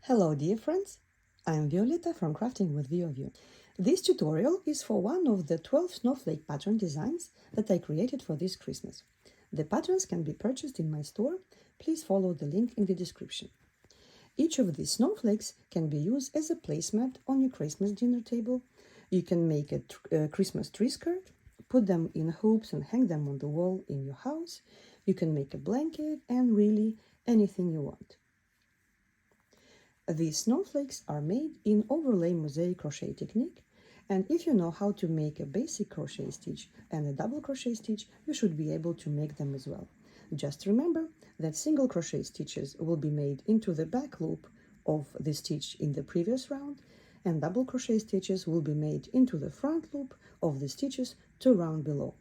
Hello dear friends, I am Violetta from Crafting with VOV. This tutorial is for one of the 12 snowflake pattern designs that I created for this Christmas. The patterns can be purchased in my store. Please follow the link in the description. Each of these snowflakes can be used as a placemat on your Christmas dinner table. You can make a Christmas tree skirt, put them in hoops and hang them on the wall in your house. You can make a blanket and really anything you want. These snowflakes are made in overlay mosaic crochet technique, and if you know how to make a basic crochet stitch and a double crochet stitch, you should be able to make them as well. Just remember that single crochet stitches will be made into the back loop of the stitch in the previous round, and double crochet stitches will be made into the front loop of the stitches 2 round below.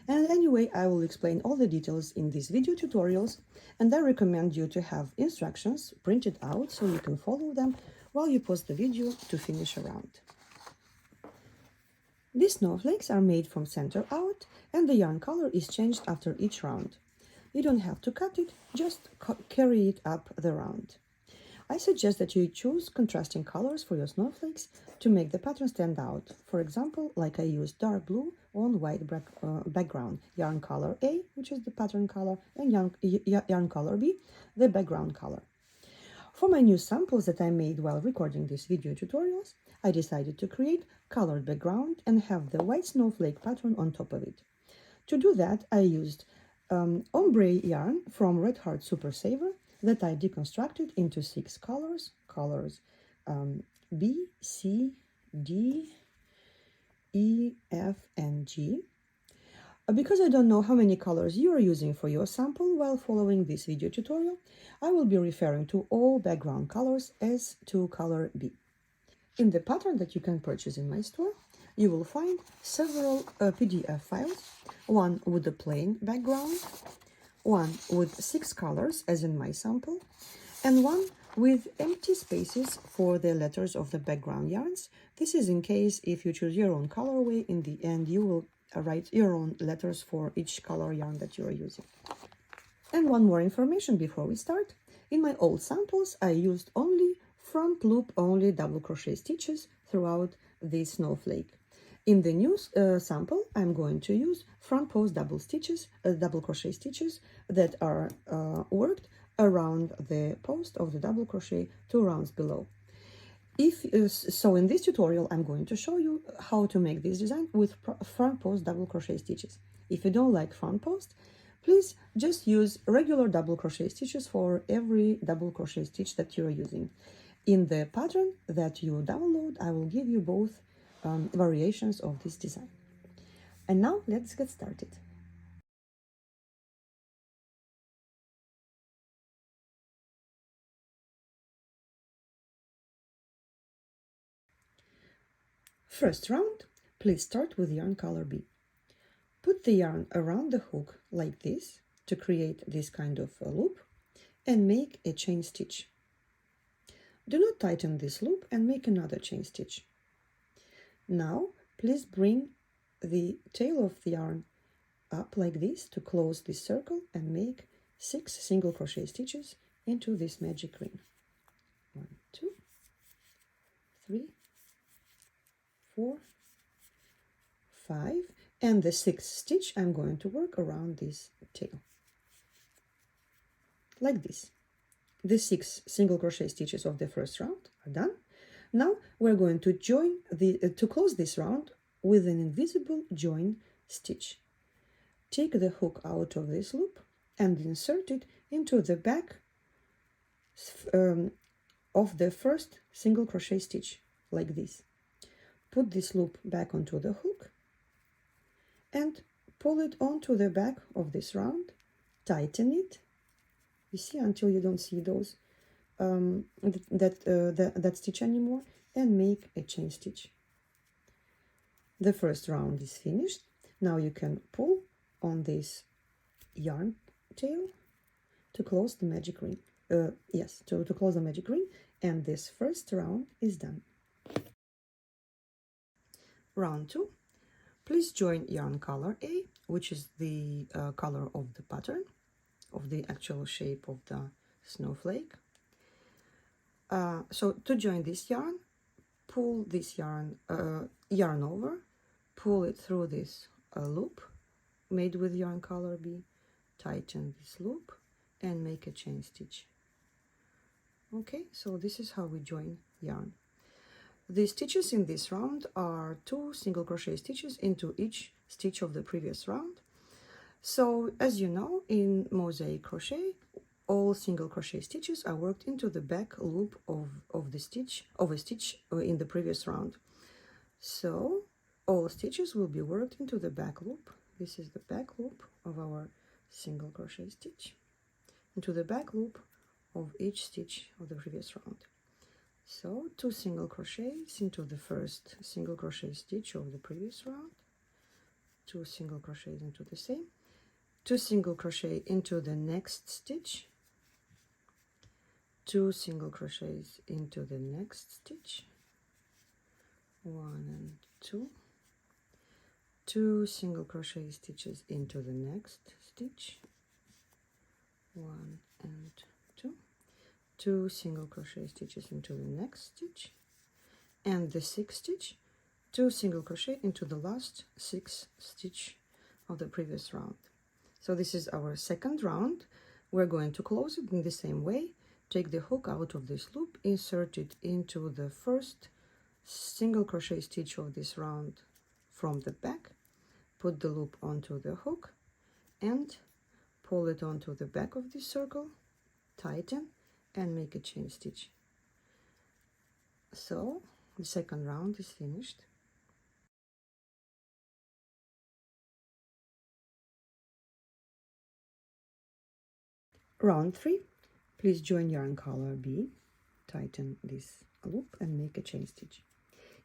And anyway, I will explain all the details in these video tutorials, and I recommend you to have instructions printed out so you can follow them while you pause the video to finish a round. These snowflakes are made from center out, and the yarn color is changed after each round. You don't have to cut it, just carry it up the round. I suggest that you choose contrasting colors for your snowflakes to make the pattern stand out. For example, like I used dark blue on white background, yarn color A, which is the pattern color, and yarn color B, the background color. For my new samples that I made while recording these video tutorials, I decided to create colored background and have the white snowflake pattern on top of it. To do that, I used ombre yarn from Red Heart Super Saver that I deconstructed into 6 colors B, C, D, E, F, and G. Because I don't know how many colors you are using for your sample while following this video tutorial, I will be referring to all background colors as to color B. In the pattern that you can purchase in my store, you will find several PDF files, one with a plain background, one with 6 colors, as in my sample, and one with empty spaces for the letters of the background yarns. This is in case if you choose your own colorway, in the end you will write your own letters for each color yarn that you are using. And one more information before we start. In my old samples, I used only front loop only double crochet stitches throughout the snowflake. In the new sample, I'm going to use front post double crochet stitches that are worked around the post of the double crochet 2 rounds below. So in this tutorial, I'm going to show you how to make this design with front post double crochet stitches. If you don't like front post, please just use regular double crochet stitches for every double crochet stitch that you are using. In the pattern that you download, I will give you both variations of this design. And now let's get started. First round, please start with yarn color B. Put the yarn around the hook like this to create this kind of a loop and make a chain stitch. Do not tighten this loop and make another chain stitch. Now, please bring the tail of the yarn up like this to close this circle and make 6 single crochet stitches into this magic ring. 1, 2, 3, 4, 5, and the 6th stitch I'm going to work around this tail. Like this. The 6 single crochet stitches of the first round are done. Now we're going to to close this round with an invisible join stitch. Take the hook out of this loop and insert it into the back of the first single crochet stitch, like this. Put this loop back onto the hook and pull it onto the back of this round. Tighten it, you see, until you don't see those that stitch anymore, and make a chain stitch. The first round is finished. Now you can pull on this yarn tail to close the magic ring. To close the magic ring, and this first round is done. Round 2. Please join yarn color A, which is the color of the pattern, of the actual shape of the snowflake. So to join this yarn, pull this yarn over, pull it through this loop made with yarn color B, tighten this loop and make a chain stitch. Okay, so this is how we join yarn. The stitches in this round are 2 single crochet stitches into each stitch of the previous round. So as you know, in Mosaic Crochet, all single crochet stitches are worked into the back loop of a stitch in the previous round. So all stitches will be worked into the back loop. This is the back loop of our single crochet stitch, into the back loop of each stitch of the previous round. So 2 single crochets into the first single crochet stitch of the previous round, 2 single crochets into the same, 2 single crochet into the next stitch, 2 single crochets into the next stitch, 1 and 2, 2 single crochet stitches into the next stitch, 1 and 2, 2 single crochet stitches into the next stitch, and the 6th stitch, 2 single crochet into the last 6th stitch of the previous round. So this is our second round. We're going to close it in the same way. Take the hook out of this loop, insert it into the first single crochet stitch of this round from the back, put the loop onto the hook and pull it onto the back of this circle, tighten and make a chain stitch. So the second round is finished. Round 3, please join yarn color B, tighten this loop and make a chain stitch.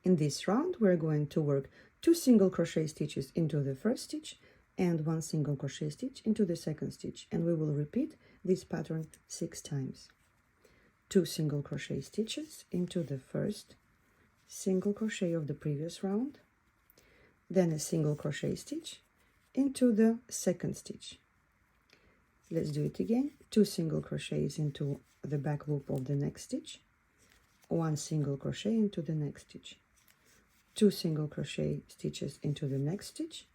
In this round we're going to work 2 single crochet stitches into the first stitch and 1 single crochet stitch into the second stitch, and we will repeat this pattern 6 times. 2 single crochet stitches into the first single crochet of the previous round, then a single crochet stitch into the second stitch. Let's do it again. 2 single crochets into the back loop of the next stitch, 1 single crochet into the next stitch, 2 single crochet stitches into the next stitch,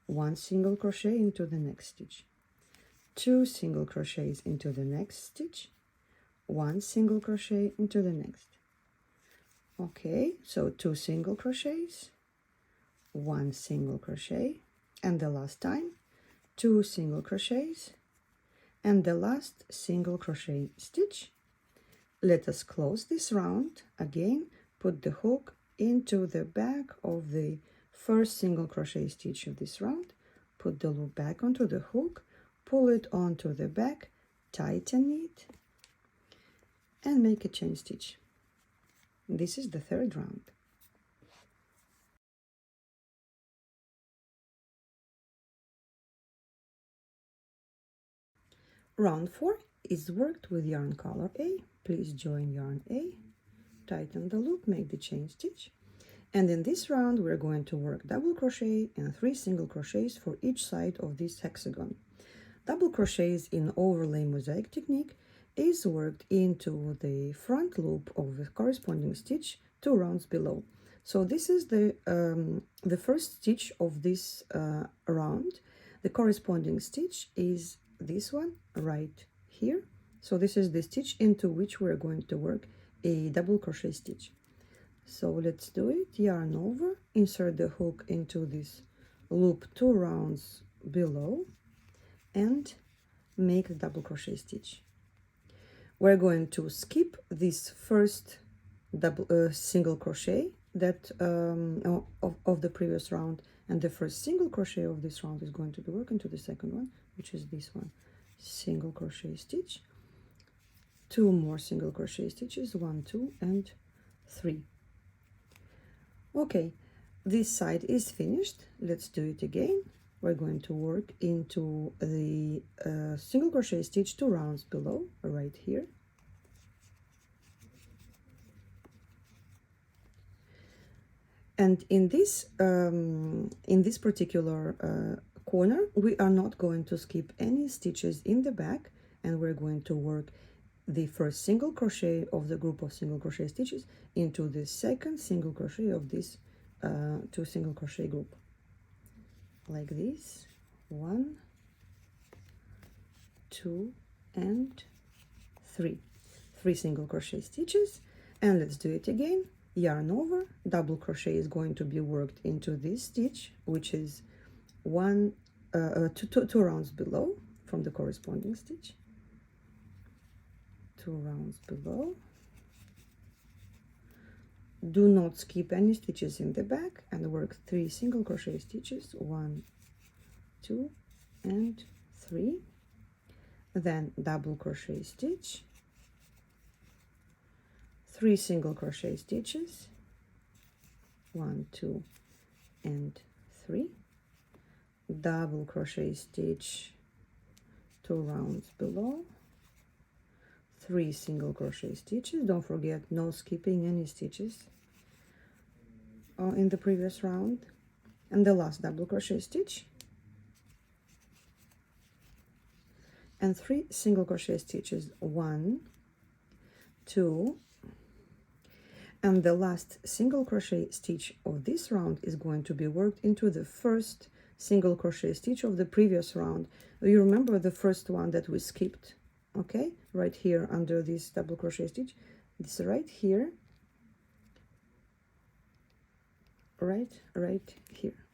1 single crochet into the next stitch, 2 single crochets into the next stitch, 1 single crochet into the next. Okay, so 2 single crochets, 1 single crochet, and the last time 2 single crochets and the last single crochet stitch. Let us close this round again. Put the hook into the back of the first single crochet stitch of this round, put the loop back onto the hook, pull it onto the back, tighten it and make a chain stitch. This is the third round. Round 4 is worked with yarn color A. Please join yarn A, tighten the loop, make the chain stitch. And in this round we're going to work double crochet and 3 single crochets for each side of this hexagon. Double crochets in overlay mosaic technique is worked into the front loop of the corresponding stitch 2 rounds below. So this is the first stitch of this round. The corresponding stitch is this one right here. So this is the stitch into which we're going to work a double crochet stitch. So let's do it. Yarn over, insert the hook into this loop 2 rounds below and make the double crochet stitch. We're going to skip this first single crochet that of the previous round, and the first single crochet of this round is going to be working to the second one, which is this one. Single crochet stitch, 2 more single crochet stitches, 1, 2 and 3. Okay, this side is finished. Let's do it again. We're going to work into the single crochet stitch 2 rounds below right here. And in this particular corner we are not going to skip any stitches in the back, and we're going to work the first single crochet of the group of single crochet stitches into the second single crochet of this two single crochet group, like this. 1, 2, and 3 single crochet stitches. And let's do it again. Yarn over, double crochet is going to be worked into this stitch, which is two rounds below from the corresponding stitch. 2 rounds below. Do not skip any stitches in the back and work 3 single crochet stitches. 1, 2, and 3. Then double crochet stitch, 3 single crochet stitches, 1, 2, and 3. Double crochet stitch 2 rounds below, 3 single crochet stitches. Don't forget, no skipping any stitches in the previous round. And the last double crochet stitch, and 3 single crochet stitches. 1, 2, and the last single crochet stitch of this round is going to be worked into the first single crochet stitch of the previous round. You remember the first one that we skipped, okay, right here under this double crochet stitch. This right here, right here.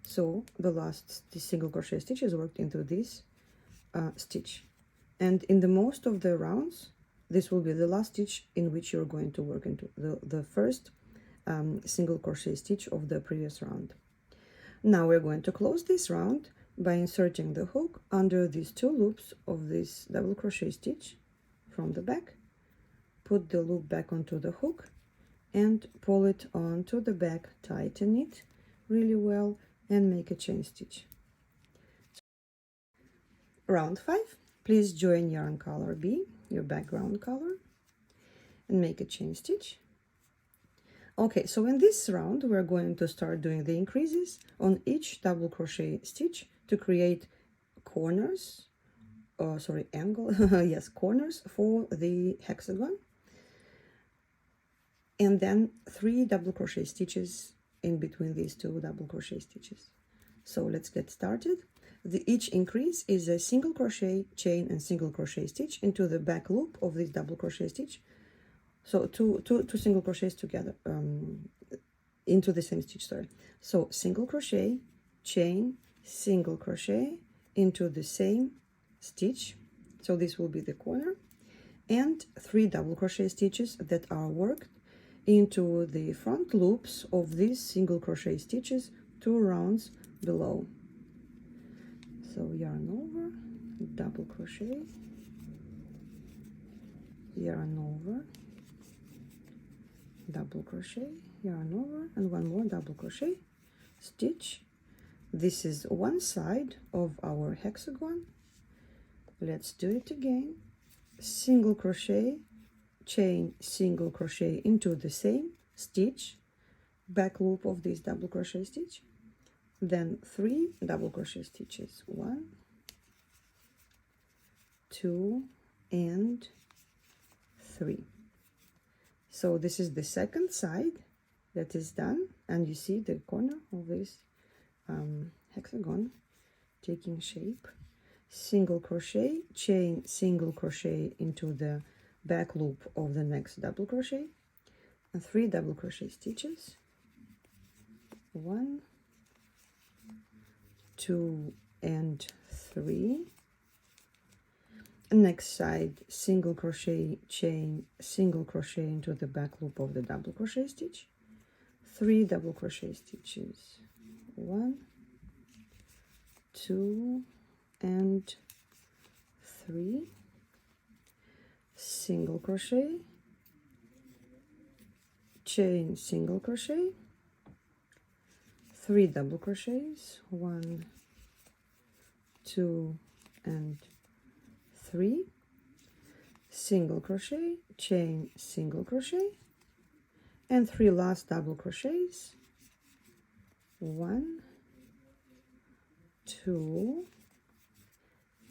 So the last single crochet stitch is worked into this stitch, and in the most of the rounds this will be the last stitch in which you're going to work into the first single crochet stitch of the previous round. Now we're going to close this round by inserting the hook under these 2 loops of this double crochet stitch from the back. Put the loop back onto the hook and pull it onto the back, tighten it really well, and make a chain stitch. Round 5, please join yarn color B, your background color, and make a chain stitch. Okay, so in this round we're going to start doing the increases on each double crochet stitch to create corners, angle, yes, corners for the hexagon, and then 3 double crochet stitches in between these 2 double crochet stitches. So let's get started. Each increase is a single crochet, chain, and single crochet stitch into the back loop of this double crochet stitch. So two single crochets together into the same stitch, sorry. So single crochet, chain, single crochet into the same stitch. So this will be the corner, and 3 double crochet stitches that are worked into the front loops of these single crochet stitches 2 rounds below. So yarn over, double crochet, yarn over, double crochet, yarn over, and 1 more double crochet, stitch. This is one side of our hexagon. Let's do it again. Single crochet, chain, single crochet into the same stitch, back loop of this double crochet stitch, then 3 double crochet stitches, 1, 2, and 3. So this is the second side that is done, and you see the corner of this hexagon taking shape. Single crochet, chain, single crochet into the back loop of the next double crochet, and 3 double crochet stitches, 1, 2, and 3. Next side, single crochet, chain, single crochet into the back loop of the double crochet stitch, 3 double crochet stitches, 1, 2, and 3, single crochet, chain, single crochet, 3 double crochets, 1, 2, and 3, single crochet, chain, single crochet, and 3 last double crochets, 1, 2,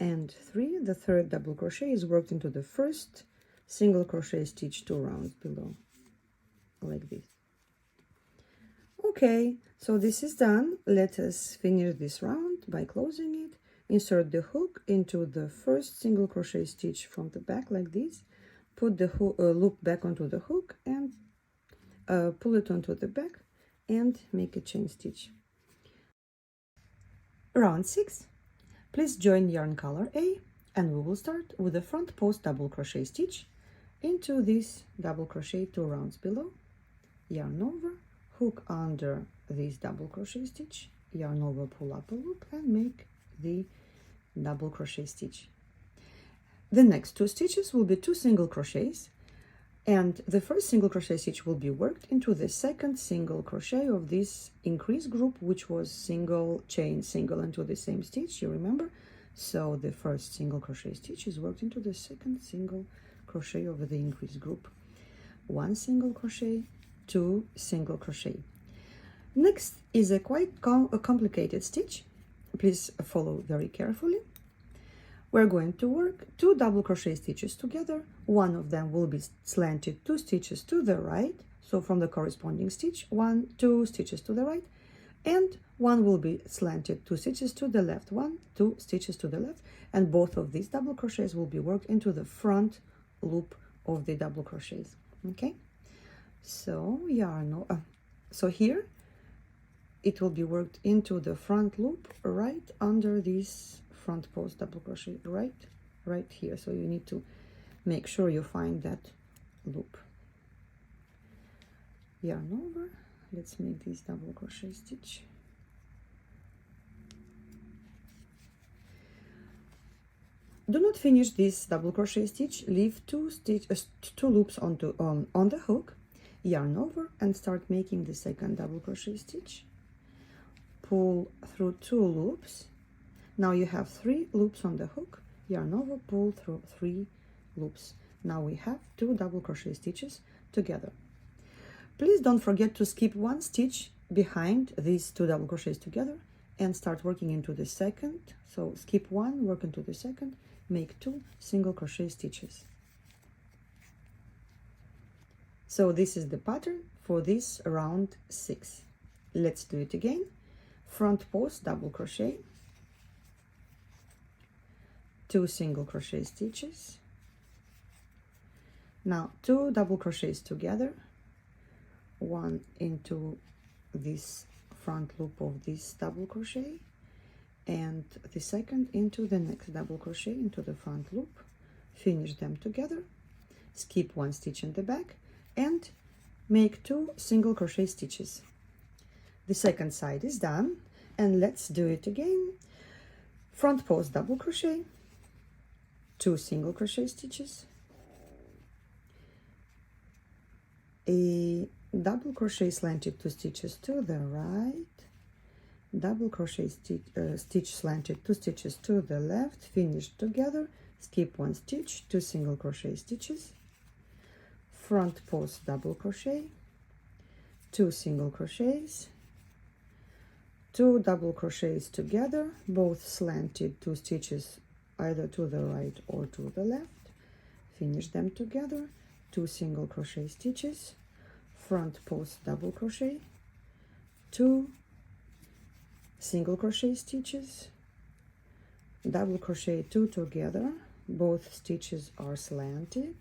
and 3. The third double crochet is worked into the first single crochet stitch 2 rounds below, like this. Okay, so this is done. Let us finish this round by closing it. Insert the hook into the first single crochet stitch from the back like this. Put the loop back onto the hook and pull it onto the back and make a chain stitch. Round 6. Please join yarn color A, and we will start with the front post double crochet stitch into this double crochet 2 rounds below, yarn over, hook under this double crochet stitch, yarn over, pull up a loop and make the double crochet stitch. The next 2 stitches will be 2 single crochets, and the first single crochet stitch will be worked into the second single crochet of this increase group, which was single chain single into the same stitch, you remember? So the first single crochet stitch is worked into the second single crochet of the increase group. 1 single crochet, 2 single crochet. Next is a quite complicated stitch. Please follow very carefully. We're going to work 2 double crochet stitches together. One of them will be slanted 2 stitches to the right, so from the corresponding stitch 2 stitches to the right, and one will be slanted 2 stitches to the left, 2 stitches to the left, and both of these double crochets will be worked into the front loop of the double crochets. Okay, so so here it will be worked into the front loop right under this front post double crochet, right here. So you need to make sure you find that loop. Yarn over, let's make this double crochet stitch. Do not finish this double crochet stitch. Leave 2 loops on the hook, yarn over and start making the second double crochet stitch. Pull through 2 loops. Now you have 3 loops on the hook, yarn over, pull through 3 loops. Now we have 2 double crochet stitches together. Please don't forget to skip 1 stitch behind these 2 double crochets together and start working into the second. So skip 1, work into the second, make 2 single crochet stitches. So this is the pattern for this round 6. Let's do it again. Front post double crochet, 2 single crochet stitches. Now 2 double crochets together, 1 into this front loop of this double crochet and the second into the next double crochet into the front loop. Finish them together, skip 1 stitch in the back and make 2 single crochet stitches. The second side is done, and let's do it again. Front post double crochet, 2 single crochet stitches, a double crochet slanted 2 stitches to the right, double crochet stitch slanted 2 stitches to the left, finish together, skip 1 stitch, 2 single crochet stitches, front post double crochet, 2 single crochets, 2 double crochets together, both slanted 2 stitches either to the right or to the left, finish them together, 2 single crochet stitches, front post double crochet, 2 single crochet stitches, double crochet 2 together, both stitches are slanted,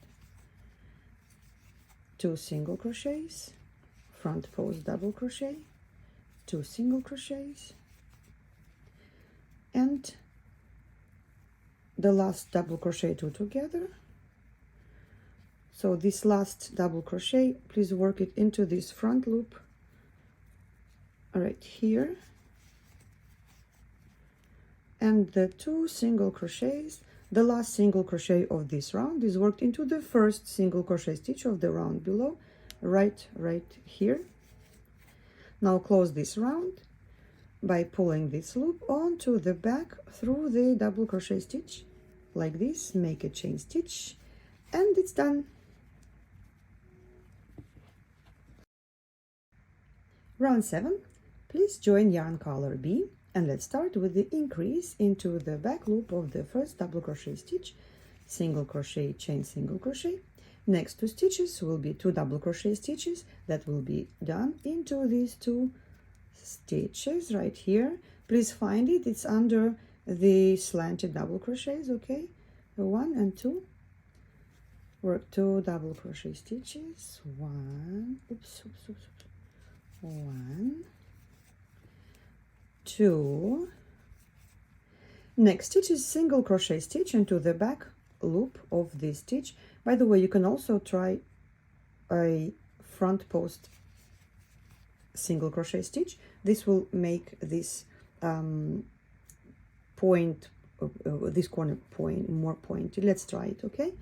2 single crochets, front post double crochet, 2 single crochets, and the last double crochet 2 together. So this last double crochet, please work it into this front loop right here, and the 2 single crochets, the last single crochet of this round is worked into the first single crochet stitch of the round below, right here. Now close this round by pulling this loop onto the back through the double crochet stitch like this, make a chain stitch, and it's done. Round 7. Please join yarn color B, And let's start with the increase into the back loop of the first double crochet stitch, single crochet, chain, single crochet. Next 2 stitches will be 2 double crochet stitches that will be done into these 2 stitches right here. Please find it, it's under the slanted double crochets, okay? 1 and 2. Work 2 double crochet stitches, 1, 1, 2. Next stitch is single crochet stitch into the back loop of this stitch. By the way, you can also try a front post single crochet stitch. This will make this point, this corner point more pointy. Let's try it, okay?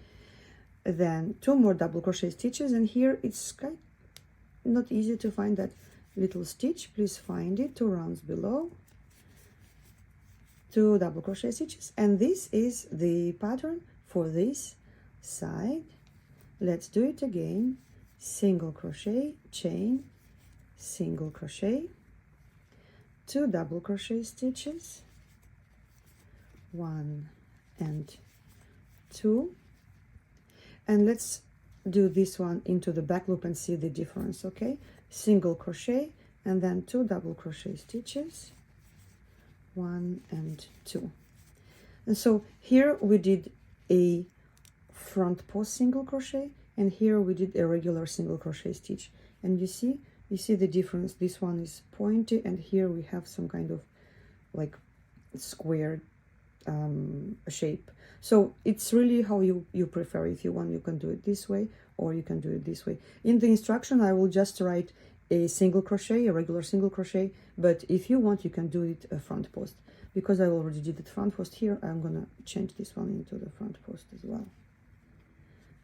Then 2 more double crochet stitches, and here it's kind not easy to find that little stitch. Please find it 2 rounds below. 2 double crochet stitches, and this is the pattern for this side. Let's do it again. Single crochet, chain, single crochet, 2 double crochet stitches, 1 and 2, and let's do this one into the back loop and see the difference, okay? Single crochet and then 2 double crochet stitches, 1 and 2. And so here we did a front post single crochet, and here we did a regular single crochet stitch, and you see the difference. This one is pointy, and here we have some kind of like squared shape. So it's really how you prefer. If you want, you can do it this way, or you can do it this way. In the instruction I will just write a single crochet, a regular single crochet, but if you want, you can do it a front post. Because I already did the front post here, I'm gonna change this one into the front post as well.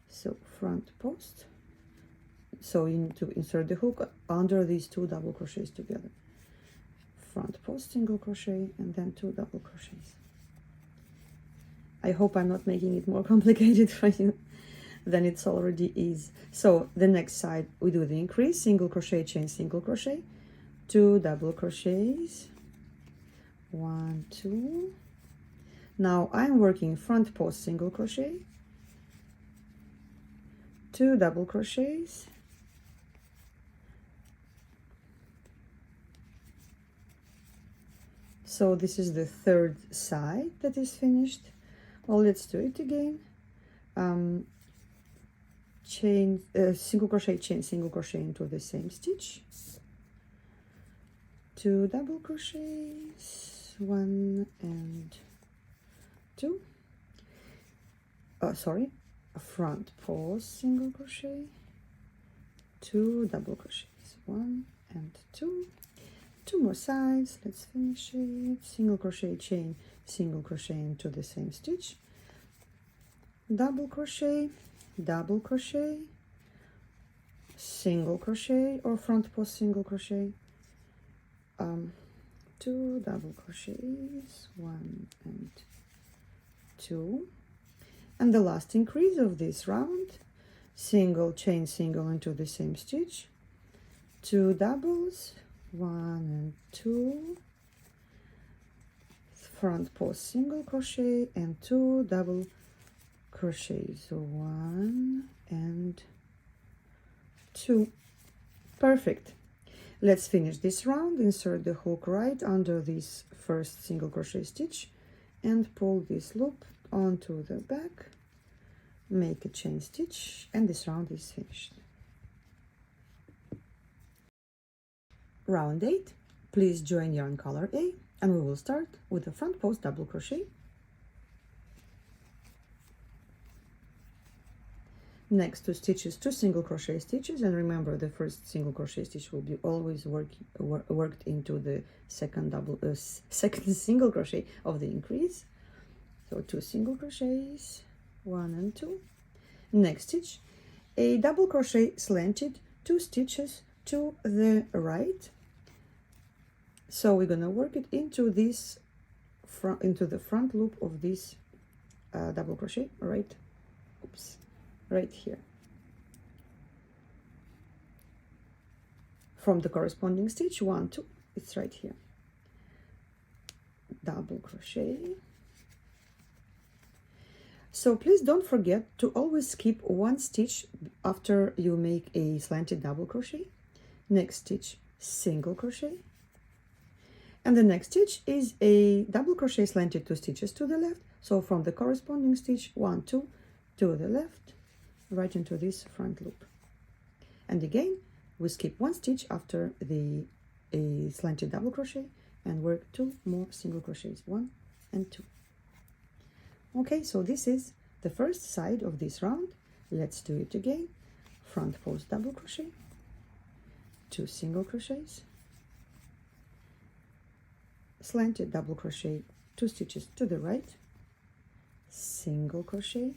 So front post, so you need to insert the hook under these 2 double crochets together. Front post single crochet and then 2 double crochets. I hope I'm not making it more complicated for you than it already is. So the next side we do the increase, single crochet, chain, single crochet, 2 double crochets, 1, 2. Now I'm working front post single crochet, 2 double crochets, so this is the 3rd side that is finished. Well, let's do it again. Chain, single crochet, chain, single crochet into the same stitch, 2 double crochets, 1 and 2. Sorry, a front post single crochet, 2 double crochets, 1 and 2. 2 more sides. Let's finish it. Single crochet, chain, single crochet into the same stitch, double crochet, double crochet, single crochet or front post single crochet, 2 double crochets, 1 and 2, and the last increase of this round, single, chain, single into the same stitch, 2 doubles, 1 and 2, front post single crochet and 2 double crochets, so 1 and 2. Perfect. Let's finish this round. Insert the hook right under this first single crochet stitch and pull this loop onto the back, make a chain stitch, and this round is finished. Round 8. Please join yarn color A, and we will start with the front post double crochet. Next 2 stitches, 2 single crochet stitches, and remember the first single crochet stitch will be always worked into the second single crochet of the increase. So 2 single crochets, 1 and 2. Next stitch, a double crochet slanted, 2 stitches to the right. So we're gonna work it into this into the front loop of this double crochet right here from the corresponding stitch 1, 2. It's right here. double crochet. So please don't forget to always skip one stitch after you make a slanted double crochet. Next stitch, single crochet, and the next stitch is a double crochet slanted 2 stitches to the left. So from the corresponding stitch 1, 2 to the left, right into this front loop. And again, we skip one stitch after the slanted double crochet and work 2 more single crochets, 1 and 2. Okay, so this is the first side of this round. Let's do it again. Front post double crochet, 2 single crochets, slanted double crochet, 2 stitches to the right, single crochet,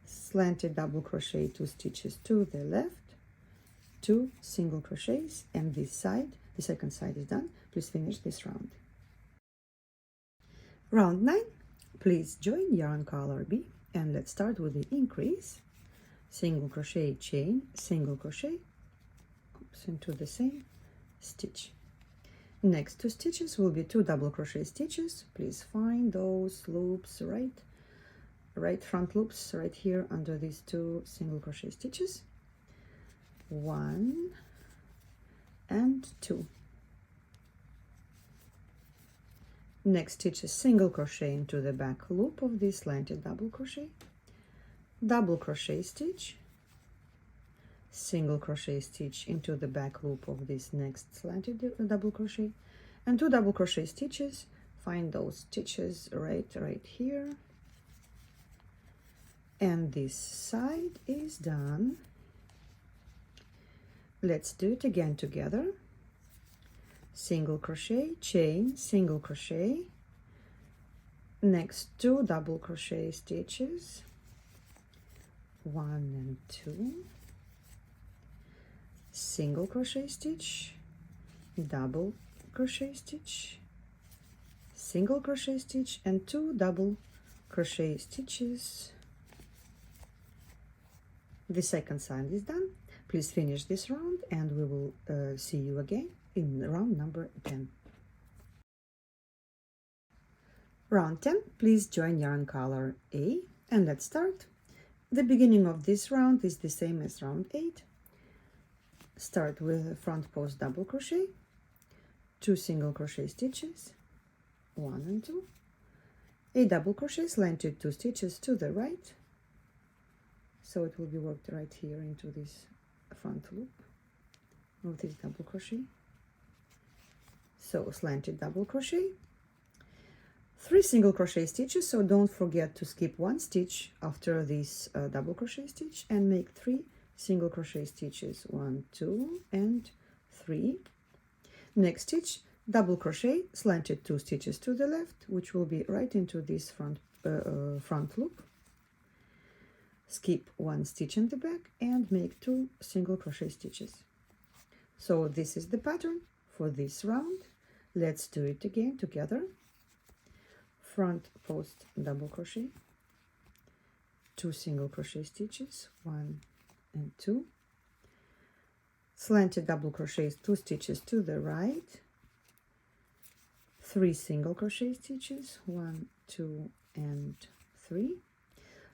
slanted double crochet, 2 stitches to the left, 2 single crochets, and this side, the second side is done. Please finish this round. Round 9, please join yarn color B, and let's start with the increase. Single crochet, chain, single crochet, into the same stitch. Next 2 stitches will be 2 double crochet stitches. Please find those loops, right front loops right here under these 2 single crochet stitches. 1 and 2. Next stitch is single crochet into the back loop of this slanted double crochet, double crochet stitch, single crochet stitch into the back loop of this next slanted double crochet, and 2 double crochet stitches. Find those stitches right here, and this side is done. Let's do it again together. Single crochet, chain, single crochet, next 2 double crochet stitches, 1 and 2, single crochet stitch, double crochet stitch, single crochet stitch, and 2 double crochet stitches. The second side is done. Please finish this round, and we will see you again in round number 10. Round 10, please join yarn color A, and let's start. The beginning of this round is the same as round 8. Start with front post double crochet, 2 single crochet stitches, 1 and 2, a double crochet slanted 2 stitches to the right, so it will be worked right here into this front loop of this double crochet. So slanted double crochet, 3 single crochet stitches, so don't forget to skip one stitch after this double crochet stitch, and make 3 single crochet stitches, 1, 2 and 3. Next stitch, double crochet, slanted 2 stitches to the left, which will be right into this front loop. Skip one stitch in the back and make 2 single crochet stitches. So this is the pattern for this round. Let's do it again together. Front post double crochet, 2 single crochet stitches, 1 and 2, slanted double crochets, 2 stitches to the right, 3 single crochet stitches, 1, 2 and 3,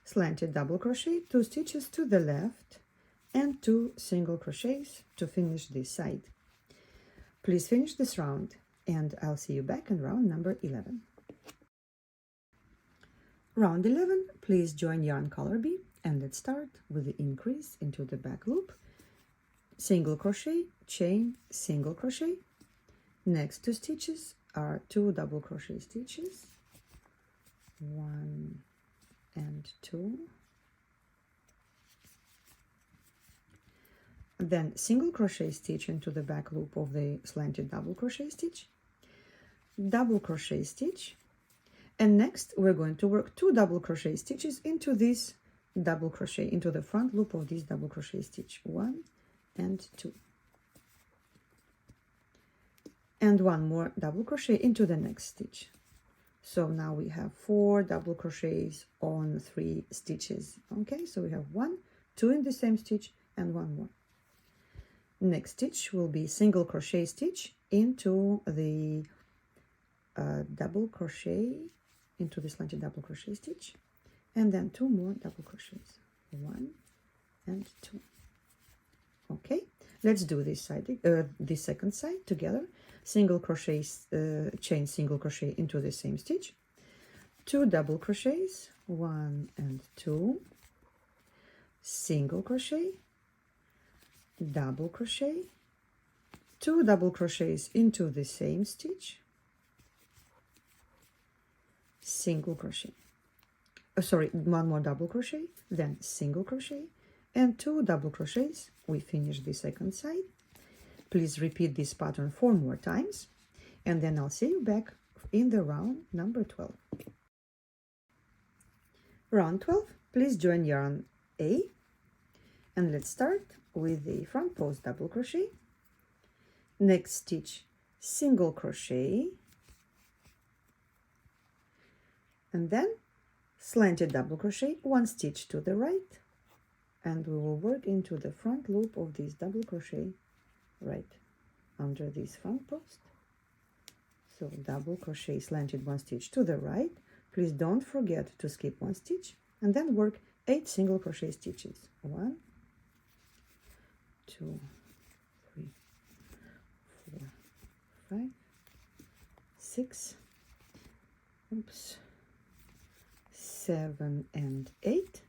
slanted double crochet, 2 stitches to the left, and 2 single crochets to finish this side. Please finish this round, and I'll see you back in round number 11. Round 11, please join yarn color B, and let's start with the increase into the back loop. Single crochet, chain, single crochet. Next 2 stitches are 2 double crochet stitches, 1 and 2. Then single crochet stitch into the back loop of the slanted double crochet stitch, double crochet stitch, and next we're going to work 2 double crochet stitches into this double crochet, into the front loop of this double crochet stitch, 1 and 2, and 1 more double crochet into the next stitch. So now we have 4 double crochets on 3 stitches. Okay, so we have 1, 2 in the same stitch, and 1 more. Next stitch will be single crochet stitch into the double crochet into the slanted double crochet stitch, and then 2 more double crochets, 1 and 2. Okay, let's do this side, this second side together. Single crochet, chain single crochet into the same stitch, 2 double crochets, 1 and 2, single crochet, double crochet, 2 double crochets into the same stitch, single crochet, sorry, 1 more double crochet, then single crochet, and 2 double crochets. We finish the second side. Please repeat this pattern 4 more times, and then I'll see you back in the round number 12. Round 12, please join yarn A, and let's start with the front post double crochet. Next stitch, single crochet, and then slanted double crochet, 1 stitch to the right, and we will work into the front loop of this double crochet right under this front post. So double crochet, slanted 1 stitch to the right. Please don't forget to skip 1 stitch, and then work 8 single crochet stitches. 1, 2, 3, 4, 5, 6, 7 and 8,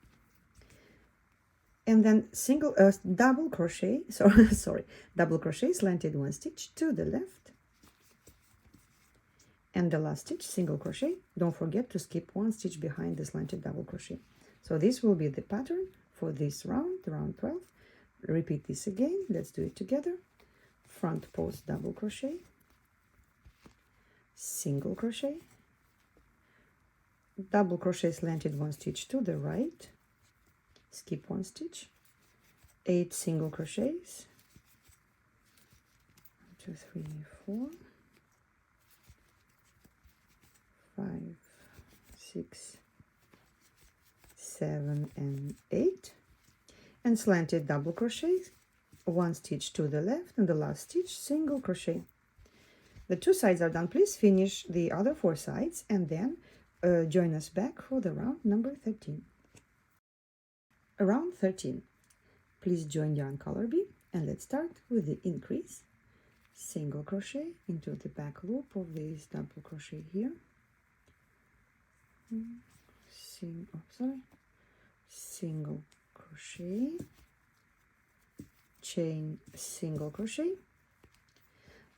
and then single double crochet, sorry, double crochet, slanted 1 stitch to the left, and the last stitch single crochet. Don't forget to skip 1 stitch behind the slanted double crochet. So this will be the pattern for this round, round 12. Repeat this again. Let's do it together. Front post double crochet, single crochet, double crochet, slanted 1 stitch to the right, skip 1 stitch, 8 single crochets, 1, 2, 3, 4, 5, 6, 7 and 8, and slanted double crochets, 1 stitch to the left, and the last stitch single crochet. The 2 sides are done. Please finish the other 4 sides, and then join us back for the round number 13. Round 13. Please join yarn color B, and let's start with the increase. Single crochet into the back loop of this double crochet here. Single crochet, chain single crochet,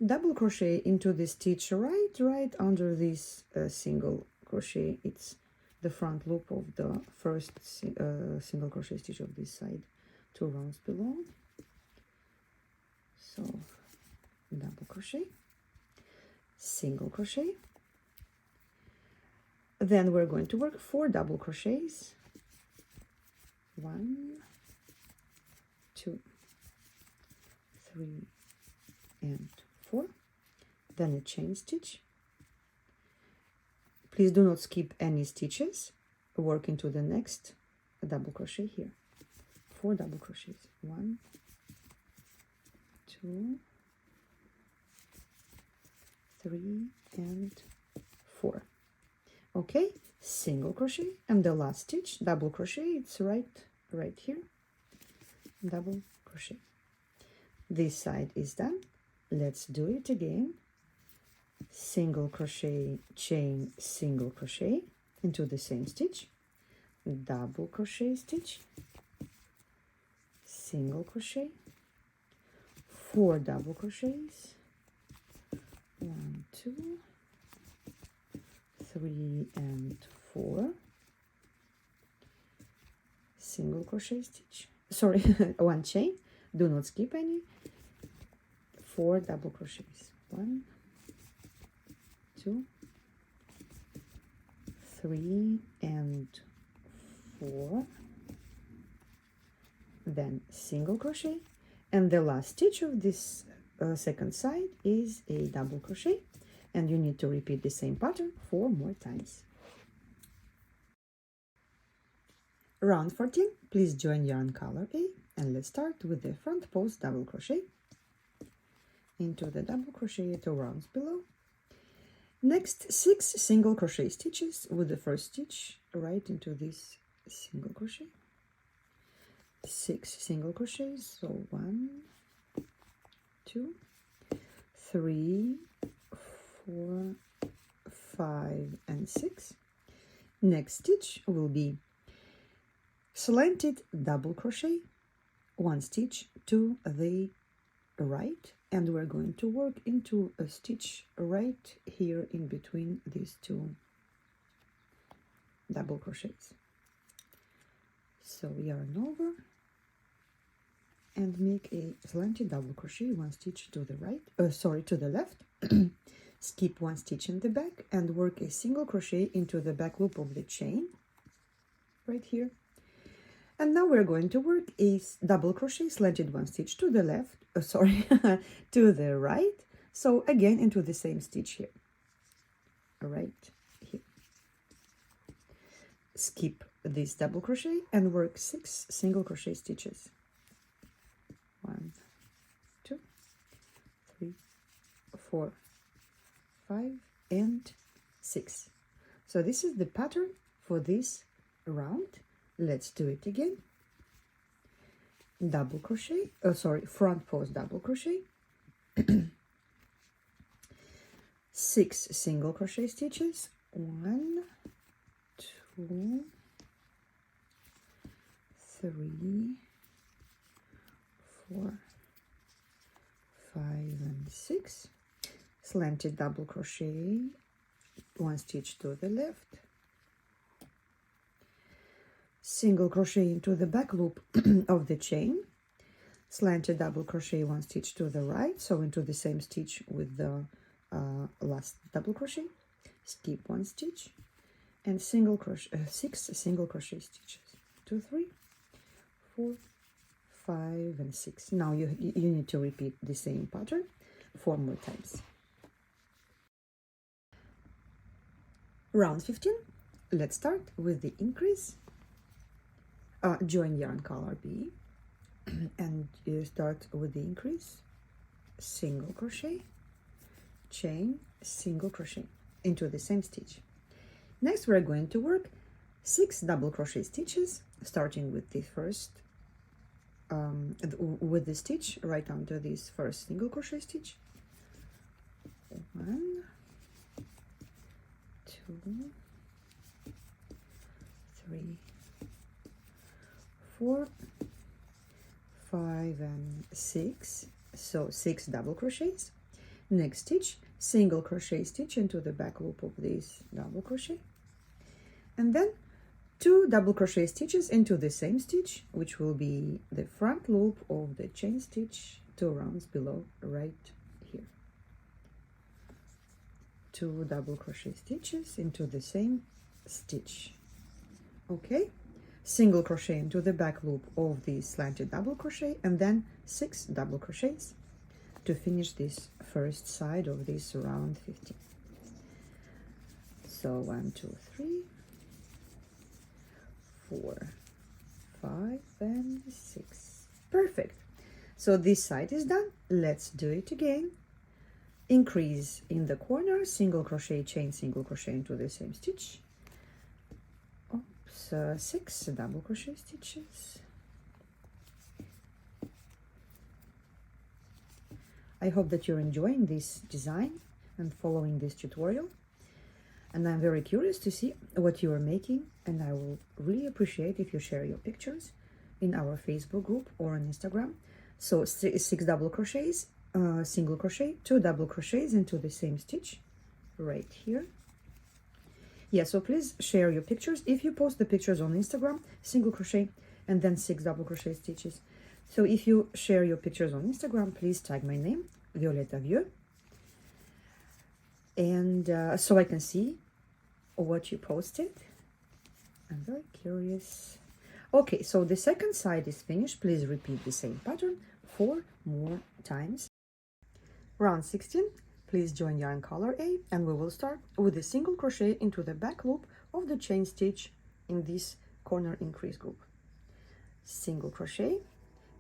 double crochet into the stitch right under this single crochet. It's the front loop of the first single crochet stitch of this side, 2 rounds below. So double crochet, single crochet, then we're going to work 4 double crochets, 1, 2, 3 and 4, then a chain stitch. Please do not skip any stitches. Work into the next double crochet here. 4 double crochets, 1, 2, 3 and 4. Okay, single crochet, and the last stitch double crochet. It's right here, double crochet. This side is done. Let's do it again. Single crochet, chain single crochet into the same stitch, double crochet stitch, single crochet, 4 double crochets, 1, 2, 3 and 4, single crochet stitch, sorry, 1 chain, do not skip any, 4 double crochets, 1, 2, 3 and 4, then single crochet, and the last stitch of this second side is a double crochet, and you need to repeat the same pattern 4 more times. Round 14, please join yarn color A, and let's start with the front post double crochet into the double crochet 2 rounds below. Next, 6 single crochet stitches with the first stitch right into this single crochet. 6 single crochets, so 1, 2, 3, 4, 5, and 6. Next stitch will be slanted double crochet, 1 stitch to the right, and we're going to work into a stitch right here in between these 2 double crochets. So yarn over and make a slanted double crochet, 1 stitch to the right, to the left. Skip 1 stitch in the back and work a single crochet into the back loop of the chain right here. And now we're going to work a double crochet, slanted 1 stitch to the left, to the right. So again into the same stitch here, right here. Skip this double crochet and work 6 single crochet stitches. 1, 2, 3, 4, 5, and 6. So this is the pattern for this round. Let's do it again. Double crochet, front post double crochet, 6 single crochet stitches, 1, 2, 3, 4, 5, and 6. Slanted double crochet, 1 stitch to the left, single crochet into the back loop of the chain, slanted double crochet, 1 stitch to the right, so into the same stitch with the last double crochet, skip 1 stitch, and single crochet, 6 single crochet stitches, 2, 3, 4, 5, and 6. Now you need to repeat the same pattern 4 more times. Round 15. Let's start with the increase. Join yarn color B and you start with the increase, single crochet, chain, single crochet into the same stitch. Next we're going to work 6 double crochet stitches, starting with the first with the stitch right under this first single crochet stitch. 1, 2, 3, 4, 5, and 6. So 6 double crochets. Next stitch, single crochet stitch into the back loop of this double crochet, and then 2 double crochet stitches into the same stitch, which will be the front loop of the chain stitch 2 rounds below right here. 2 double crochet stitches into the same stitch. Okay, single crochet into the back loop of the slanted double crochet, and then 6 double crochets to finish this first side of this round 15. So 1, 2, 3, 4, 5, and 6. Perfect. So this side is done. Let's do it again. Increase in the corner, single crochet, chain, single crochet into the same stitch. Oops, 6 double crochet stitches. I hope that you're enjoying this design and following this tutorial. And I'm very curious to see what you are making, and I will really appreciate if you share your pictures in our Facebook group or on Instagram. So 6 double crochets, single crochet, 2 double crochets into the same stitch right here. Yeah, so please share your pictures. If you post the pictures on Instagram, single crochet and then 6 double crochet stitches. So if you share your pictures on Instagram, please tag my name, Violetta Vieux, and so I can see what you posted. I'm very curious. Okay, so the second side is finished. Please repeat the same pattern 4 more times. Round 16. Please join yarn color A, and we will start with a single crochet into the back loop of the chain stitch in this corner increase group. Single crochet.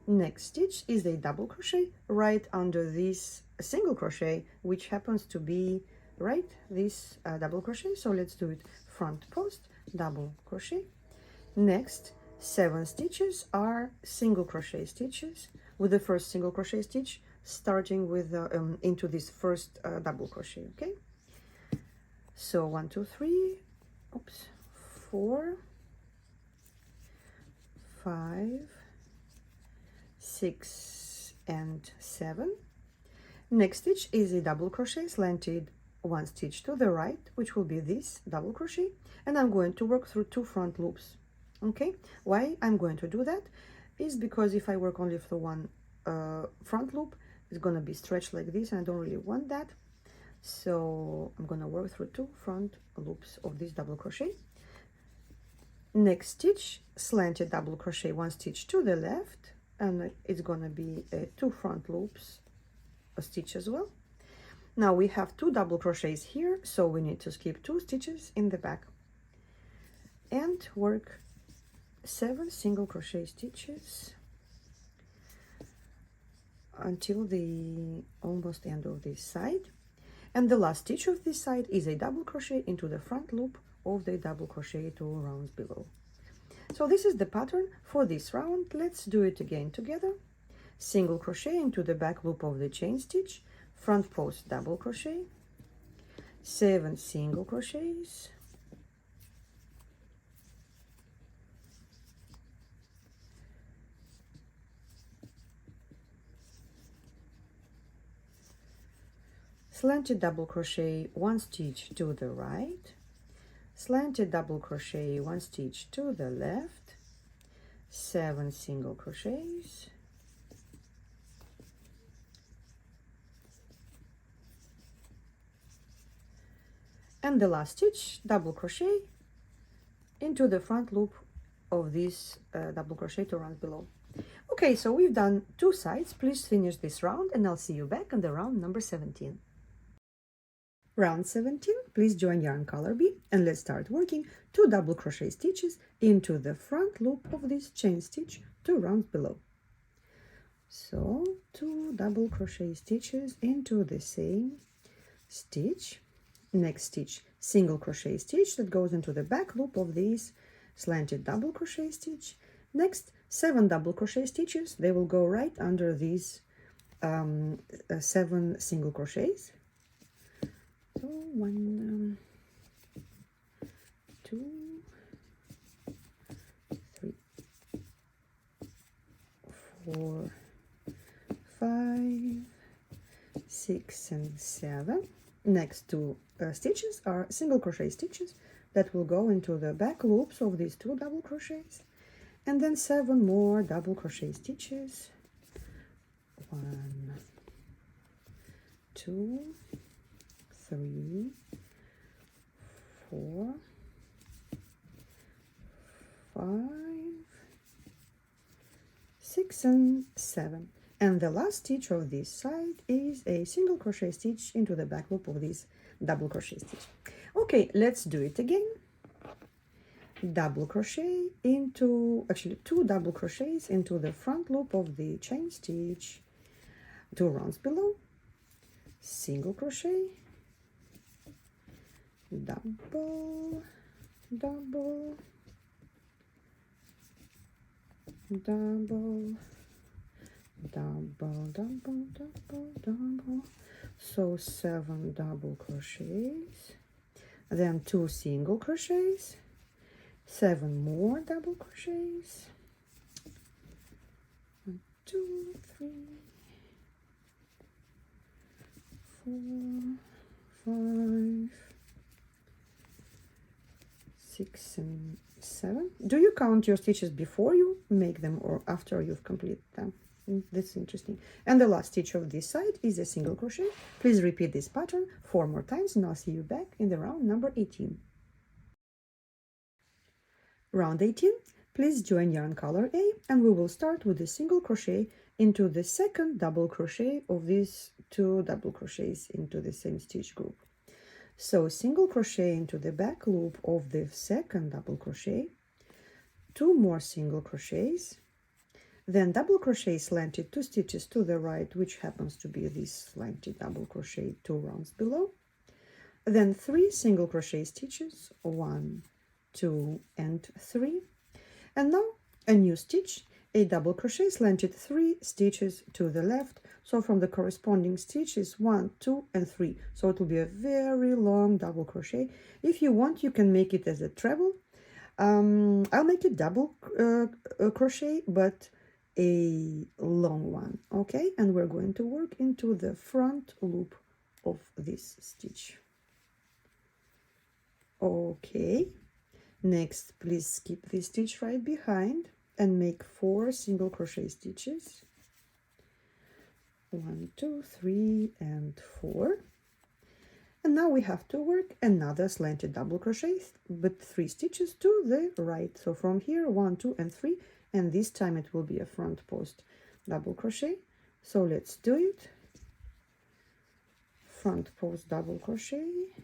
Next stitch is a double crochet right under this single crochet, which happens to be right, this double crochet. So let's do it. Front post, double crochet. Next 7 stitches are single crochet stitches, with the first single crochet stitch starting with into this first double crochet. Okay, so 1 2 3, oops, 4 5 6 and 7. Next stitch is a double crochet slanted 1 stitch to the right, which will be this double crochet, and I'm going to work through 2 front loops. Okay, why I'm going to do that is because if I work only through 1 front loop, it's going to be stretched like this, and I don't really want that. So I'm going to work through 2 front loops of this double crochet. Next stitch, slanted double crochet 1 stitch to the left, and it's going to be 2 front loops, a stitch as well. Now we have 2 double crochets here, so we need to skip 2 stitches in the back and work 7 single crochet stitches until the almost end of this side, and the last stitch of this side is a double crochet into the front loop of the double crochet 2 rounds below. So this is the pattern for this round. Let's do it again together. Single crochet into the back loop of the chain stitch, front post double crochet, 7 single crochets, slanted double crochet 1 stitch to the right, slanted double crochet 1 stitch to the left, 7 single crochets, and the last stitch double crochet into the front loop of this double crochet 2 rounds below. Okay, so we've done 2 sides. Please finish this round and I'll see you back on the round number 17. Round 17, please join yarn color B and let's start working 2 double crochet stitches into the front loop of this chain stitch 2 rounds below. So 2 double crochet stitches into the same stitch. Next stitch, single crochet stitch that goes into the back loop of this slanted double crochet stitch. Next 7 double crochet stitches, they will go right under these 7 single crochets. So 1 2 3 4 5 6 and 7. Next 2 stitches are single crochet stitches that will go into the back loops of these 2 double crochets, and then 7 more double crochet stitches. 1 2 3 4 5 6 and 7. And the last stitch of this side is a single crochet stitch into the back loop of this double crochet stitch. Okay, let's do it again. Double crochet into, actually 2 double crochets into the front loop of the chain stitch 2 rounds below, single crochet, double, double, double, double, double, double, double. So 7 double crochets, then 2 single crochets, 7 more double crochets, 1 2 3 4 5 6 and 7. Do you count your stitches before you make them or after you've completed them? That's interesting. And the last stitch of this side is a single crochet. Please repeat this pattern 4 more times and I'll see you back in the round number 18. Round 18, please join yarn color A and we will start with a single crochet into the second double crochet of these 2 double crochets into the same stitch group. So single crochet into the back loop of the second double crochet, 2 more single crochets, then double crochet slanted 2 stitches to the right, which happens to be this slanted double crochet 2 rounds below, Then 3 single crochet stitches, 1, 2, and 3. And now a new stitch, a double crochet, slanted 3 stitches to the left. So from the corresponding stitches 1, 2, and 3. So it will be a very long double crochet. If you want, you can make it as a treble. I'll make it double crochet, but a long one. Okay, and we're going to work into the front loop of this stitch. Okay, next please skip this stitch right behind and make 4 single crochet stitches. 1, 2, 3, and 4. And now we have to work another slanted double crochet, but 3 stitches to the right. So from here 1, 2, and 3, and this time it will be a front post double crochet. So let's do it. Front post double crochet,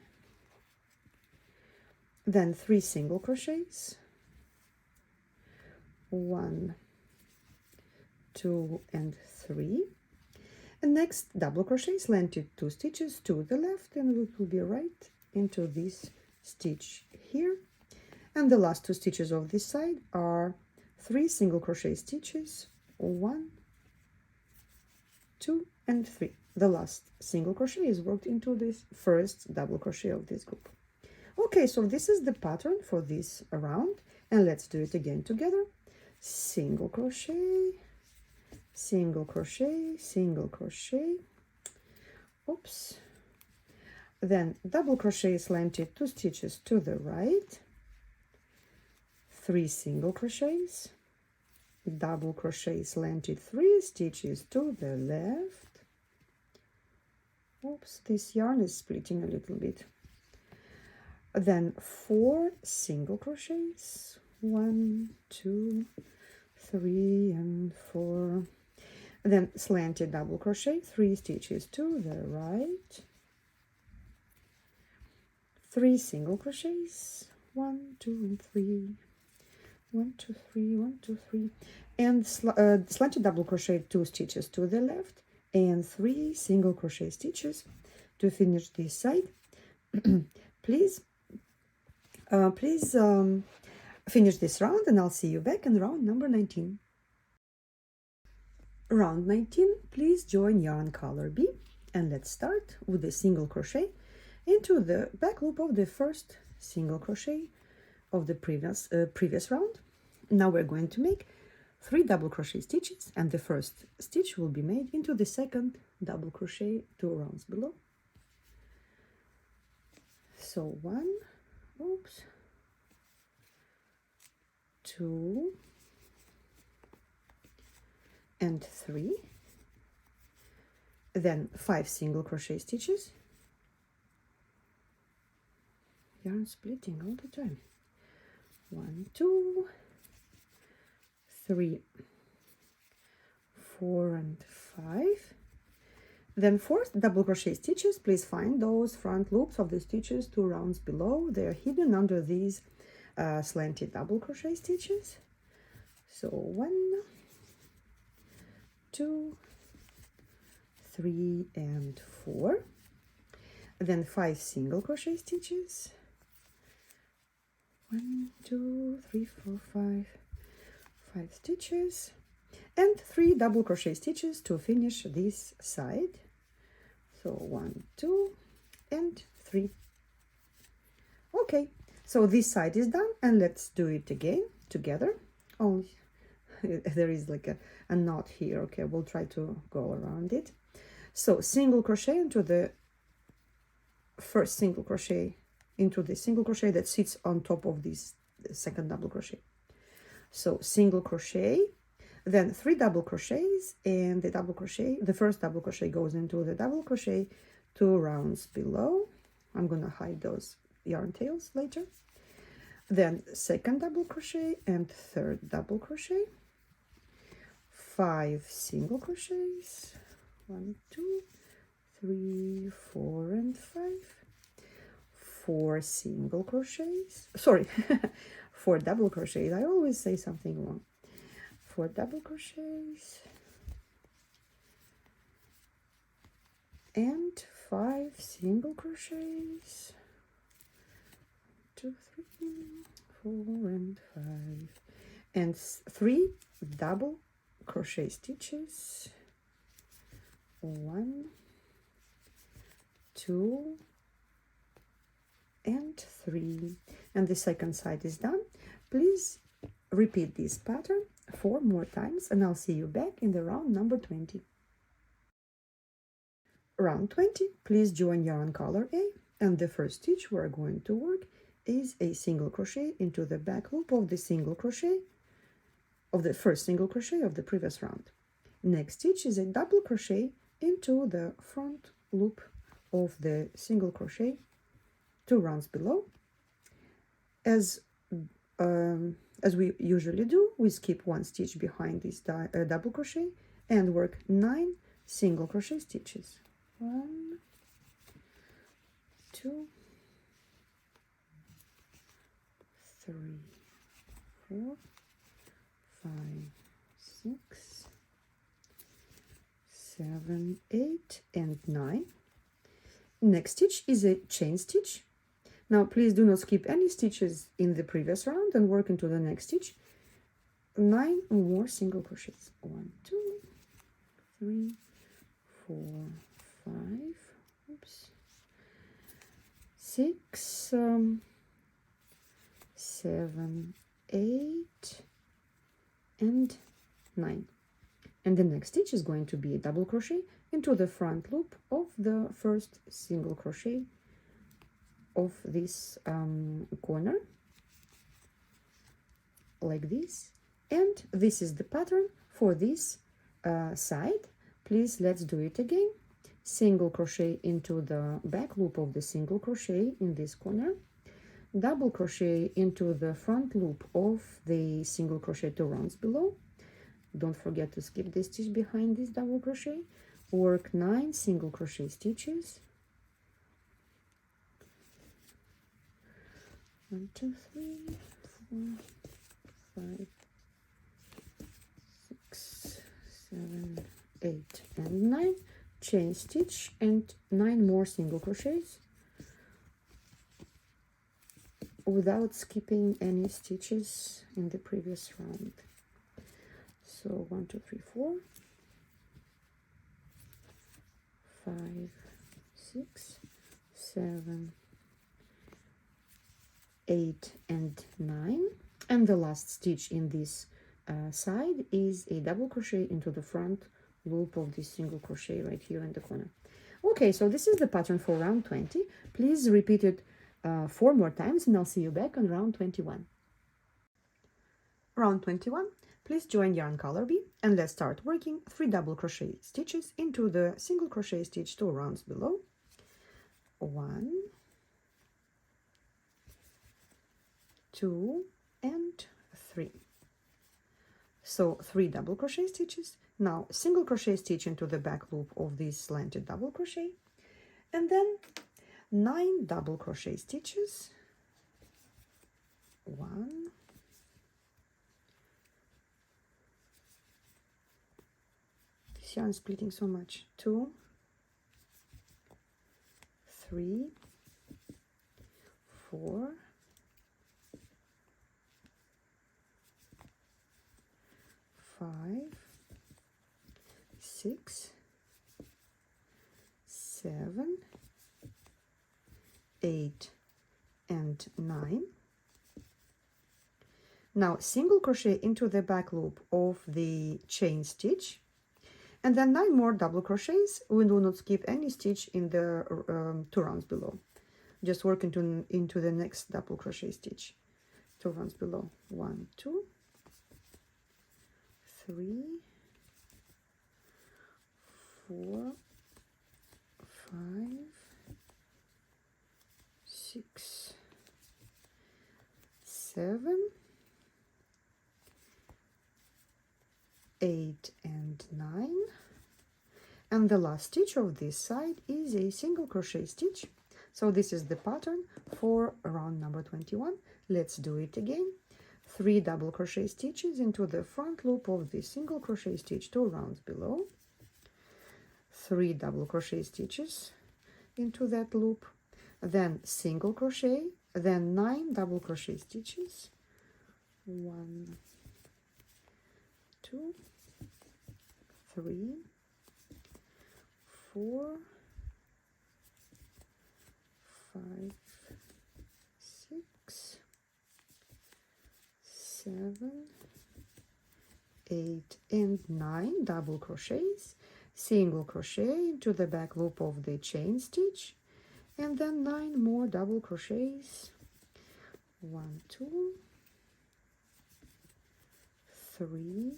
then 3 single crochets, 1, 2, and 3. And next double crochet, slanted 2 stitches to the left, and it will be right into this stitch here. And the last 2 stitches of this side are 3 single crochet stitches, 1, 2, and 3. The last single crochet is worked into this first double crochet of this group. Okay, so this is the pattern for this round, and let's do it again together. Single crochet, single crochet, single crochet, oops, then double crochet, slanted 2 stitches to the right, 3 single crochets, double crochet, slanted 3 stitches to the left. Oops, this yarn is splitting a little bit. Then 4 single crochets, 1, 2, 3, and 4. Then slanted double crochet, 3 stitches to the right, 3 single crochets, 1, 2, and 3, 1, 2, 3, 1, 2, 3, and slanted double crochet, 2 stitches to the left, and 3 single crochet stitches to finish this side. Please finish this round, and I'll see you back in round number 19. Round 19, please join yarn color B, and let's start with a single crochet into the back loop of the first single crochet of the previous round. Now we're going to make 3 double crochet stitches, and the first stitch will be made into the second double crochet 2 rounds below. So 1, oops, 2, and 3, then 5 single crochet stitches. Yarn splitting all the time. 1, 2, 3, 4, and 5. Then 4 double crochet stitches. Please find those front loops of the stitches 2 rounds below. They are hidden under these slanted double crochet stitches. So 1, 2, 3, and 4. Then 5 single crochet stitches. 1, 2, 3, 4, 5. 5 stitches, and 3 double crochet stitches to finish this side. So 1, 2, and 3. Okay, so this side is done, and let's do it again together. Only there is like a knot here. Okay, we'll try to go around it. So single crochet into the first single crochet, into the single crochet that sits on top of this second double crochet. So single crochet, then 3 double crochets, and the first double crochet goes into the double crochet 2 rounds below. I'm gonna hide those yarn tails later. Then second double crochet and third double crochet, 5 single crochets, 1, 2, 3, 4, and 5, 4 single crochets, sorry, 4 double crochets. I always say something wrong. 4 double crochets, and 5 single crochets, 2, 3, 4 and 5, and 3 double crochet stitches, 1, 2 and 3, and the second side is done. Please repeat this pattern 4 more times and I'll see you back in the round number 20. Round 20, please join yarn color A, and the first stitch we're going to work is a single crochet into the back loop of the single crochet of the first single crochet of the previous round. Next stitch is a double crochet into the front loop of the single crochet 2 rounds below. As we usually do, we skip 1 stitch behind this double crochet and work 9 single crochet stitches. 1, 2, 3, 4, 5, 6, 7, 8 and 9. Next stitch is a chain stitch. Now please do not skip any stitches in the previous round and work into the next stitch. 9 more single crochets. 1, 2, 3, 4, 5, oops, 6, 7, 8 and 9. And the next stitch is going to be a double crochet into the front loop of the first single crochet of this corner, like this. And this is the pattern for this side. Please, let's do it again. Single crochet into the back loop of the single crochet in this corner, double crochet into the front loop of the single crochet 2 rounds below. Don't forget to skip the stitch behind this double crochet. Work 9 single crochet stitches. 1, 2, 3, 4, 5, 6, 7, 8 and 9. Chain stitch and 9 more single crochets without skipping any stitches in the previous round. So 1, 2, 3, 4, 5, 6, 7, 8 and 9, and the last stitch in this side is a double crochet into the front loop of this single crochet right here in the corner. Okay, so this is the pattern for round 20. Please repeat it 4 more times and I'll see you back on round 21. Round 21, please join yarn color B and let's start working 3 double crochet stitches into the single crochet stitch 2 rounds below. 1, 2 and 3. So 3 double crochet stitches. Now single crochet stitch into the back loop of this slanted double crochet, and then 9 double crochet stitches. 1, this yarn is splitting so much. 2, 3, 4, 5, 6, 7, 8 and 9. Now single crochet into the back loop of the chain stitch, and then 9 more double crochets. We do not skip any stitch in the 2 rounds below. Just work into the next double crochet stitch 2 rounds below. 1, 2, 3, 4, 5, 6, 7, 8 and 9, and the last stitch of this side is a single crochet stitch. So this is the pattern for round number 21. Let's do it again. 3 double crochet stitches into the front loop of the single crochet stitch 2 rounds below, 3 double crochet stitches into that loop, then single crochet, then 9 double crochet stitches, 1, 2, 3, 4, 5, 6, 7, 8 and 9 double crochets, single crochet into the back loop of the chain stitch, and then 9 more double crochets, 1, 2, 3,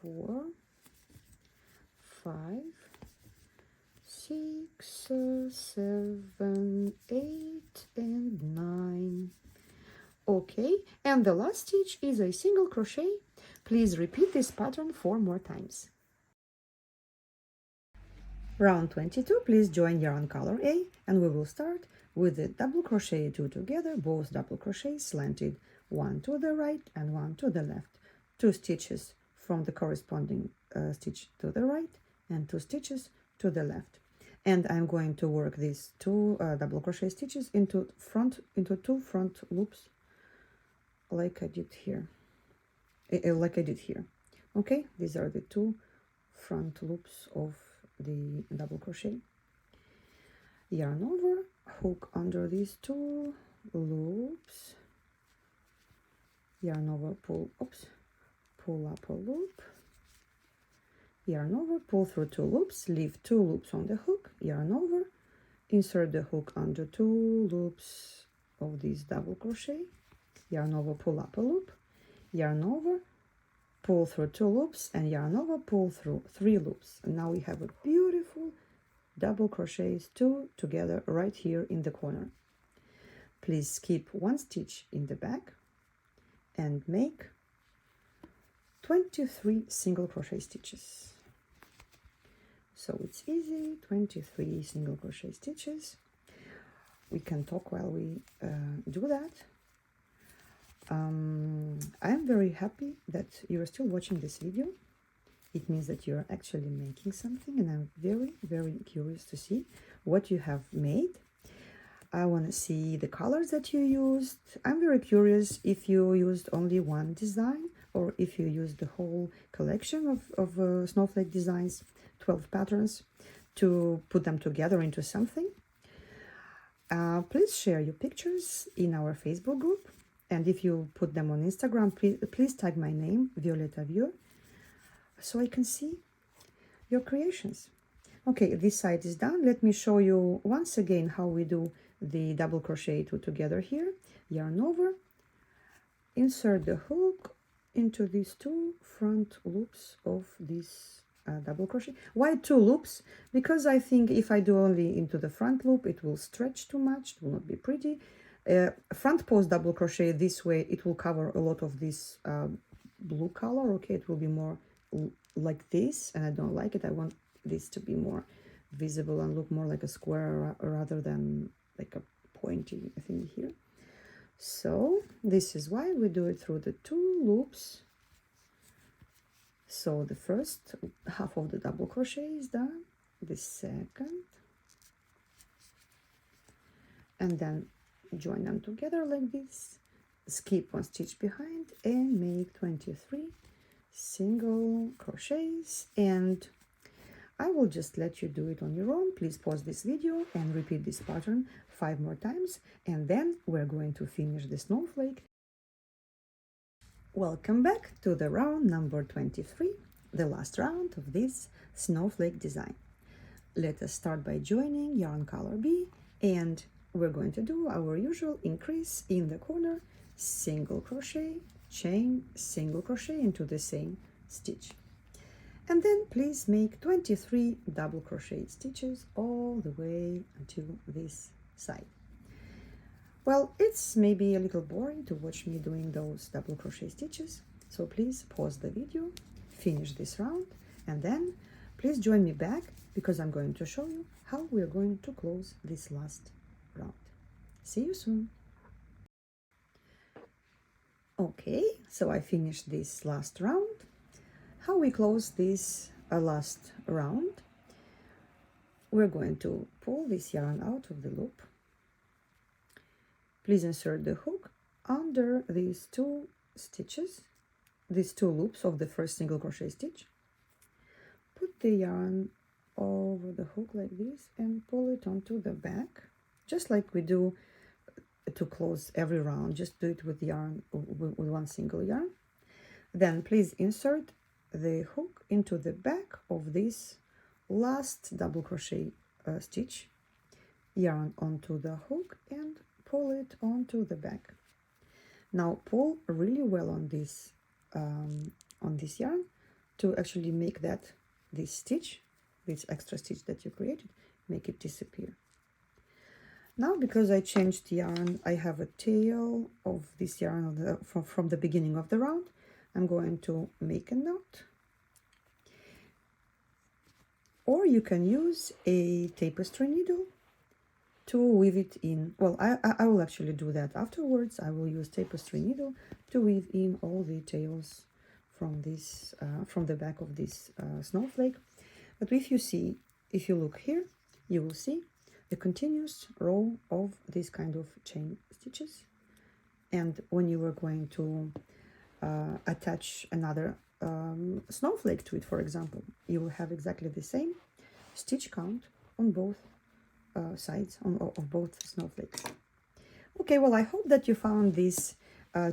4, 5, 6, 7, 8 and 9. Okay, and the last stitch is a single crochet. Please repeat this pattern 4 more times. Round 22, please join yarn color A, and we will start with the double crochet 2 together, both double crochets slanted, 1 to the right and 1 to the left, 2 stitches from the corresponding stitch to the right and 2 stitches to the left. And I'm going to work these 2 double crochet stitches into 2 front loops, like I did here. Okay, these are the 2 front loops of the double crochet. Yarn over, hook under these 2 loops, yarn over, pull up a loop, yarn over, pull through 2 loops, leave 2 loops on the hook, yarn over, insert the hook under 2 loops of this double crochet, yarn over, pull up a loop, yarn over, pull through 2 loops, and yarn over, pull through 3 loops. And now we have a beautiful double crochets 2 together right here in the corner. Please skip 1 stitch in the back and make 23 single crochet stitches. So it's easy, 23 single crochet stitches. We can talk while we do that. I'm very happy that you're still watching this video. It means that you're actually making something, and I'm very, very curious to see what you have made. I want to see the colors that you used. I'm very curious if you used only one design or if you used the whole collection of snowflake designs, 12 patterns, to put them together into something. Please share your pictures in our Facebook group. And if you put them on Instagram, please tag my name, Violeta Viewer, so I can see your creations. Okay, this side is done. Let me show you once again how we do the double crochet 2 together here. Yarn over, insert the hook into these 2 front loops of this double crochet. Why 2 loops? Because I think if I do only into the front loop, it will stretch too much, it will not be pretty. Front post double crochet this way, it will cover a lot of this blue color. Okay, it will be more like this, and I don't like it. I want this to be more visible and look more like a square rather than like a pointy thing here. So this is why we do it through the 2 loops. So the first half of the double crochet is done, the second, and then join them together like this, skip 1 stitch behind and make 23 single crochets. And I will just let you do it on your own. Please pause this video and repeat this pattern 5 more times, and then we're going to finish the snowflake. Welcome back to the round number 23, the last round of this snowflake design. Let us start by joining yarn color B, and we're going to do our usual increase in the corner, single crochet, chain, single crochet into the same stitch. And then please make 23 double crochet stitches all the way until this side. Well, it's maybe a little boring to watch me doing those double crochet stitches, so please pause the video, finish this round, and then please join me back because I'm going to show you how we're going to close this last round. See you soon. Okay, so I finished this last round. How we close this last round, we're going to pull this yarn out of the loop. Please insert the hook under these two stitches, these two loops of the first single crochet stitch. Put the yarn over the hook like this and pull it onto the back, just like we do to close every round. Just do it with yarn, with one single yarn. Then please insert the hook into the back of this last double crochet stitch, yarn onto the hook and pull it onto the back. Now pull really well on this yarn to actually make this stitch, this extra stitch that you created, make it disappear. Now, because I changed yarn, I have a tail of this yarn from the beginning of the round. I'm going to make a knot, or you can use a tapestry needle to weave it in. Well, I will actually do that afterwards. I will use tapestry needle to weave in all the tails from this from the back of this snowflake. But if you look here, you will see a continuous row of this kind of chain stitches. And when you are going to attach another snowflake to it, for example, you will have exactly the same stitch count on both sides of both snowflakes. Okay, well, I hope that you found this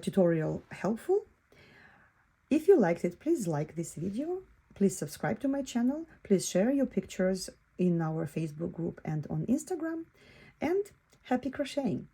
tutorial helpful. If you liked it, please like this video. Please subscribe to my channel. Please share your pictures in our Facebook group and on Instagram. And happy crocheting!